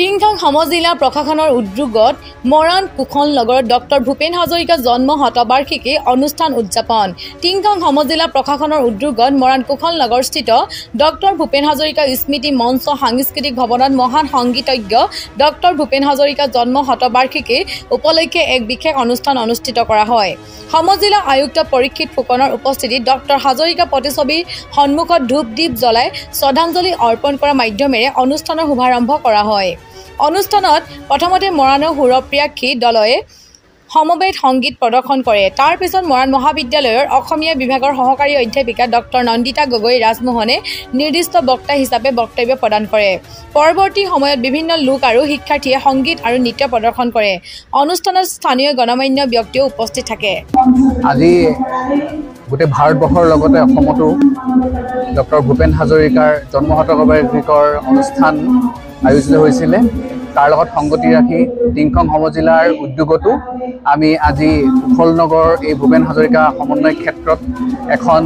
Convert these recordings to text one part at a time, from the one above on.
টিংখাং সমজিলা প্ৰশাসনৰ উদ্যোগত মৰাণ কুশল নগৰত ডক্টৰ ভূপেন হাজৰিকা জন্ম শতবাৰ্ষিকী অনুষ্ঠান উদযাপন। টিংখাং সমজিলা প্ৰশাসনৰ উদ্যোগত মৰাণ কুশল নগৰস্থিত ডক্টৰ ভূপেন হাজৰিকা স্মৃতি মঞ্চ সাংস্কৃতিক ভৱনত মহান সংগীতজ্ঞ ডক্টৰ ভূপেন হাজৰিকা জন্ম শতবাৰ্ষিকী উপলক্ষে এক বিশেষ অনুষ্ঠান অনুষ্ঠিত কৰা হয়। সমজিলা আয়ুক্ত পৰীক্ষিত ফুকনৰ উপস্থিতিত ডক্টৰ হাজৰিকা প্ৰতিছবিৰ সন্মুখত ধূপ দীপ জ্বলাই শ্ৰদ্ধাঞ্জলি অৰ্পণ কৰাৰ মাধ্যমেৰে অনুষ্ঠানৰ শুভাৰম্ভ কৰা হয়। অনুষ্ঠানত প্ৰথমতে মৰাণৰ সুৰপ্ৰিয়াক্ষী দলয়ে সমবেত সংগীত প্ৰদৰ্শন কৰে। তাৰ পিছত মৰাণ মহাবিদ্যালয়ৰ অসমীয়া বিভাগৰ সহকাৰী অধ্যাপিকা ডক্টৰ নন্দিতা গগৈ ৰাজমোহনে নিৰ্দিষ্ট বক্তা হিচাপে বক্তব্য প্ৰদান কৰে। পৰৱৰ্তী সময়ত বিভিন্ন লোক আৰু শিক্ষাৰ্থীয়ে সংগীত আৰু নৃত্য প্ৰদৰ্শন কৰে। অনুষ্ঠানত স্থানীয় গণমান্য ব্যক্তিও উপস্থিত থাকে। আজি গোটেই ভাৰতবৰ্ষৰ লগতে অসমতো ডক্টৰ ভূপেন হাজৰিকাৰ জন্ম শতবাৰ্ষিকীৰ অনুষ্ঠান আয়োজিত হৈছিলে। তাৰ লগত সংগতি ৰাখি টিংখাং সমজিলাৰ উদ্যোগতো আমি আজি কুশল নগৰ এই ভূপেন হাজৰিকা সমন্বয় ক্ষেত্ৰত এখন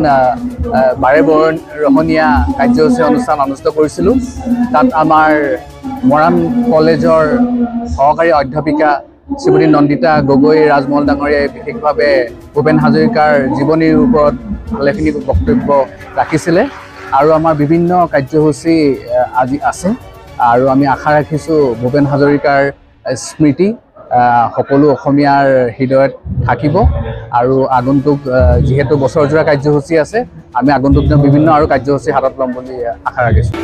বাৰেবৰণীয়া কাৰ্যসূচী অনুষ্ঠান অনুষ্ঠিত কৰিছিলোঁ। তাত আমাৰ মৰাণ কলেজৰ সহকাৰী অধ্যাপিকা শ্ৰীমতী নন্দিতা গগৈ ৰাজমহল ডাঙৰীয়াই বিশেষভাৱে ভূপেন হাজৰিকাৰ জীৱনীৰ ওপৰত ভালেখিনি বক্তব্য ৰাখিছিলে আৰু আমাৰ বিভিন্ন কাৰ্যসূচী আজি আছে আৰু আমি আশা ৰাখিছোঁ ভূপেন হাজৰিকাৰ স্মৃতি সকলো অসমীয়াৰ হৃদয়ত থাকিব আৰু আগন্তুক যিহেতু বছৰজোৰা কাৰ্যসূচী আছে আমি আগন্তুক দিনত বিভিন্ন আৰু কাৰ্যসূচী হাতত ল'ম বুলি আশা ৰাখিছোঁ।